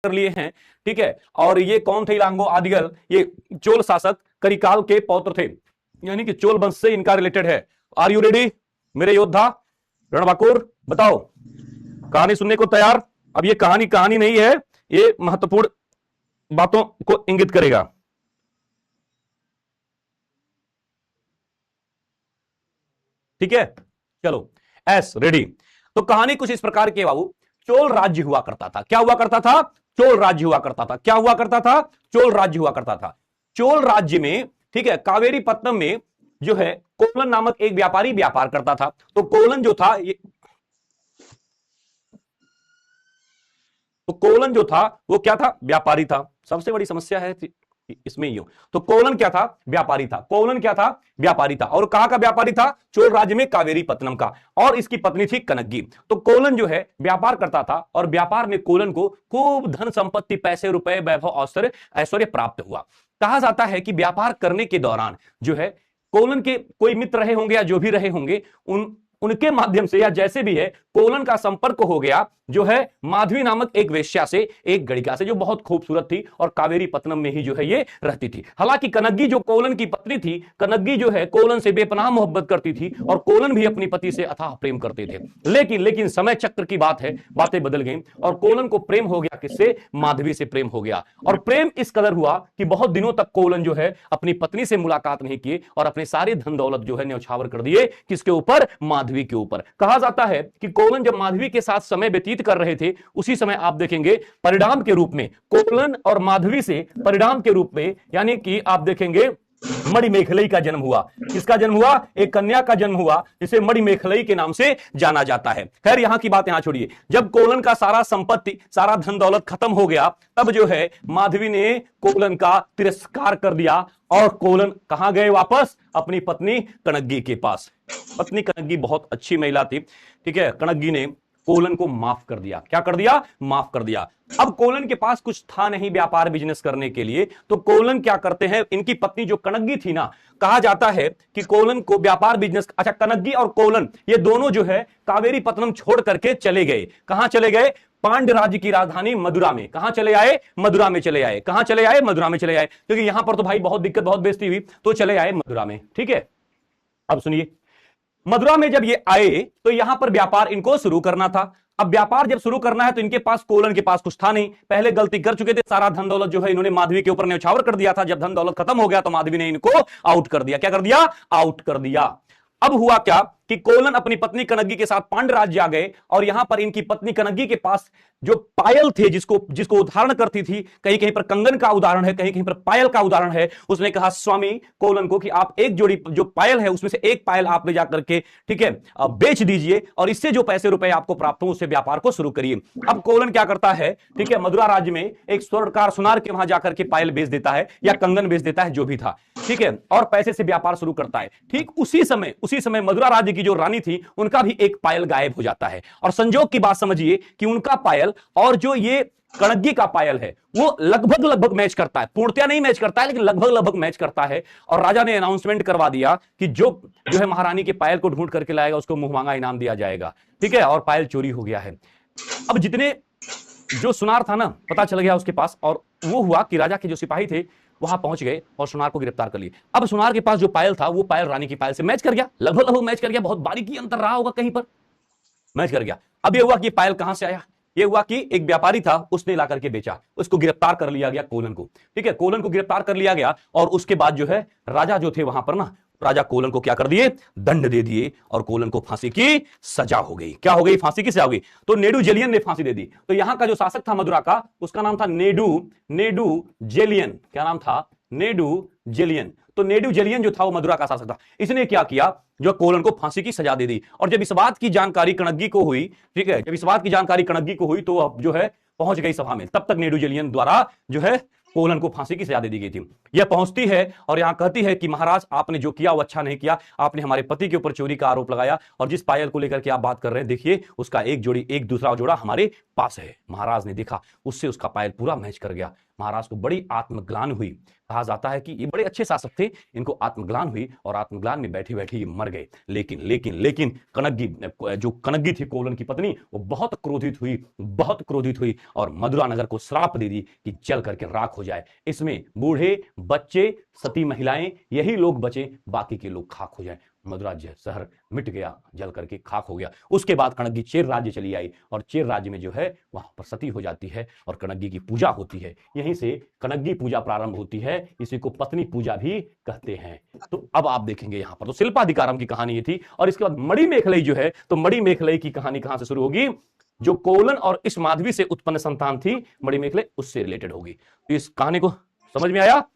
कर लिए हैं, ठीक है। और ये कौन थे? इलांगो आदिगल, ये चोल शासक करिकाल के पौत्र थे, यानी कि चोल वंश से इनका रिलेटेड है। आर यू रेडी मेरे योद्धा? रणबांकुर बताओ, कहानी सुनने को तैयार? अब ये कहानी नहीं है, ये महत्वपूर्ण बातों को इंगित करेगा। ठीक है, चलो एस रेडी। तो कहानी कुछ इस प्रकार की बाबू। चोल राज्य हुआ करता था। क्या हुआ करता था? चोल राज्य हुआ करता था। क्या हुआ करता था? चोल राज्य हुआ करता था। चोल राज्य में, ठीक है, कावेरी पत्तनम में जो है कोलन नामक एक व्यापारी व्यापार करता था। तो कोलन जो था वो क्या था? व्यापारी था। सबसे बड़ी समस्या है इसमें यूं, तो कोलन क्या था? व्यापारी था। कोलन क्या था? व्यापारी था। और कहां का व्यापारी था? चोल राज्य में कावेरी पत्तनम का। और इसकी पत्नी थी कनग्गी। तो कोलन जो है व्यापार करता था, और व्यापार में कोलन को खूब धन संपत्ति, पैसे रुपए, वैभव, ऐश्वर्य प्राप्त हुआ। कहा जाता है कि व्यापार करने के दौरान जो है कोलन के कोई मित्र रहे होंगे या जो भी रहे होंगे, उनके माध्यम से या जैसे भी है कोलन का संपर्क हो गया जो है माधवी नामक एक वेश्या से, एक गणिका से, जो बहुत खूबसूरत थी और कावेरी पत्तनम में ही जो है ये रहती थी। हालांकि कनग्गी जो कोलन की पत्नी थी, कनग्गी जो है कोलन से बेपनाह मोहब्बत करती थी और कोलन भी अपनी पति से अथाह प्रेम करते थे। लेकिन समय चक्र की बात है, बातें बदल गई और कोलन को प्रेम हो गया। किससे? माधवी से प्रेम हो गया। और प्रेम इस कदर हुआ कि बहुत दिनों तक कोलन जो है अपनी पत्नी से मुलाकात नहीं किए और अपने सारे धन दौलत जो है न्यौछावर कर दिए। किसके ऊपर? माधवी के ऊपर। कहा जाता है कि कोलन जब माधवी के साथ समय व्यतीत कर रहे थे, उसी समय आप देखेंगे परिणाम के रूप में कोलन और माधवी से परिणाम के रूप में, यानी कि आप देखेंगे मणिमेखलई का जन्म हुआ। किसका जन्म हुआ? एक कन्या का जन्म हुआ जिसे मणिमेखलई के नाम से जाना जाता है। खैर यहां की बात यहां छोड़िए। जब कोलन का सारा संपत्ति, सारा धन दौलत खत्म हो गया, तब जो है माधवी ने कोलन का तिरस्कार कर दिया और कोलन कहां गए? वापस अपनी पत्नी कनग्गी के पास। पत्नी कनग्गी बहुत अच्छी महिला थी, ठीक है। कनग्गी ने कोलन को माफ कर दिया। क्या कर दिया? माफ कर दिया। अब कोलन के पास कुछ था नहीं व्यापार बिजनेस करने के लिए, तो कोलन क्या करते हैं, इनकी पत्नी जो कनग्गी थी ना, कहा जाता है कि कोलन को व्यापार बिजनेस, अच्छा कनग्गी और कोलन ये दोनों जो है कावेरी पत्तनम छोड़ करके चले गए। कहां चले गए? पांड्य राज्य की राजधानी मदुरा में। कहां चले आए? मदुरा में चले आए। कहां चले आए? मदुरा में चले आए, क्योंकि यहां पर तो भाई बहुत दिक्कत, बहुत बेइज्जती हुई, तो चले आए मदुरा में। ठीक है, अब सुनिए, मदुरा में जब ये आए तो यहां पर व्यापार इनको शुरू करना था। अब व्यापार जब शुरू करना है तो इनके पास, कोलन के पास कुछ था नहीं, पहले गलती कर चुके थे, सारा धन दौलत जो है इन्होंने माधवी के ऊपर न्यौछावर कर दिया था। जब धन दौलत खत्म हो गया तो माधवी ने इनको आउट कर दिया। क्या कर दिया? आउट कर दिया। अब हुआ क्या कि कोलन अपनी पत्नी कनग्गी के साथ पांड्य राज्य आ गए, और यहां पर इनकी पत्नी कनग्गी के पास जो पायल थे, जिसको उदाहरण करती थी, कहीं कहीं पर कंगन का उदाहरण है, कहीं कहीं पर पायल का उदाहरण है। उसने कहा स्वामी कोलन को कि आप एक जोड़ी जो पायल है उसमें से एक पायल आप ले जाकर के, ठीक है, बेच दीजिए और इससे जो पैसे रुपए आपको प्राप्त हो उससे व्यापार को शुरू करिए। अब कोलन क्या करता है, ठीक है, मदुरा राज्य में एक स्वर्णकार सुनार के वहां जाकर के पायल बेच देता है या कंगन बेच देता है, जो भी था, ठीक है, और पैसे से व्यापार शुरू करता है। ठीक उसी समय मदुरा राज्य की जो रानी थी उनका भी एक पायल गायब हो जाता है। और संजोग की बात समझिए कि उनका पायल और जो ये कनग्गी का पायल है वो लगभग मैच करता है। पूर्णतया नहीं मैच करता है, लेकिन लगभग मैच करता है। और राजा ने अनाउंसमेंट करवा दिया कि जो है महारानी के पायल को ढूंढ करके लाएगा उसको मुंहमांगा इनाम दिया जाएगा। ठीक है, और पायल चोरी हो गया है। अब जितने जो सुनार था ना, पता चल गया उसके पास, और वो हुआ कि राजा के जो सिपाही थे वहां पहुंच गए और सुनार को गिरफ्तार कर लिए। अब सुनार के पास जो पायल था वो पायल रानी की पायल से मैच कर गया, लगभग मैच कर गया, बहुत बारीकी अंतर रहा होगा, कहीं पर मैच कर गया। अब ये हुआ कि पायल कहां से आया? ये हुआ कि एक व्यापारी था, उसने ला करके बेचा, उसको गिरफ्तार कर लिया गया कोलन को। ठीक है, कोलन को गिरफ्तार कर लिया गया, और उसके बाद जो है राजा जो थे वहां पर ना, राजा कोलन को क्या कर दिए? दंड दे दिए, और कोलन को फांसी की सजा हो गई। क्या हो गई? फांसी की सजा हो गई। तो नेडू जेलियन ने फांसी दे दी। तो यहां का जो शासक था मदुरा का, उसका नाम था नेडू जेलियन। क्या नाम था? नेडू जेलियन। तो नेडू जेलियन जो था वो मदुरा का शासक था। इसने क्या किया? जो कोलन को फांसी की सजा दे दी। और जब इस बात की जानकारी कनग्गी को हुई, ठीक है, जब इस बात की जानकारी कनग्गी को हुई तो अब जो है पहुंच गई सभा में। तब तक नेडू जेलियन द्वारा जो है कोलन को फांसी की सजा दे दी गई थी। यह पहुंचती है और यहां कहती है कि महाराज आपने जो किया वो अच्छा नहीं किया, आपने हमारे पति के ऊपर चोरी का आरोप लगाया, और जिस पायल को लेकर के आप बात कर रहे हैं देखिए उसका एक दूसरा जोड़ा हमारे पास है। महाराज ने देखा, उससे उसका पायल पूरा मैच कर गया। महाराज को बड़ी आत्मग्लानि हुई। कहा जाता है कि ये बड़े अच्छे शासक थे, इनको आत्मग्लानि हुई और आत्मग्लानि में बैठे बैठे ये मर गए। लेकिन लेकिन लेकिन कनग्गी, जो कनग्गी थी कोवलन की पत्नी, वो बहुत क्रोधित हुई और मदुरा नगर को श्राप दे दी कि जल करके राख हो जाए। इसमें बूढ़े, बच्चे, सती महिलाएं, यही लोग बचे, बाकी के लोग खाक हो जाए। मदुरा शहर मिट गया, जल करके खाक हो गया। उसके बाद कनग्गी चेर राज्य चली आई और चेर राज्य में जो है वहां पर सती हो जाती है और कनग्गी की पूजा होती है। यहीं से कनग्गी पूजा प्रारंभ होती है, इसी को पत्नी पूजा भी कहते हैं। तो अब आप देखेंगे यहां पर तो शिल्पाधिकारम की कहानी ये थी। और इसके बाद मणिमेखलई जो है, तो मणिमेखलई की कहानी कहां से शुरू होगी? जो कोवलन और इस माधवी से उत्पन्न संतान थी मणिमेखलई, उससे रिलेटेड होगी। तो इस कहानी को समझ में आया?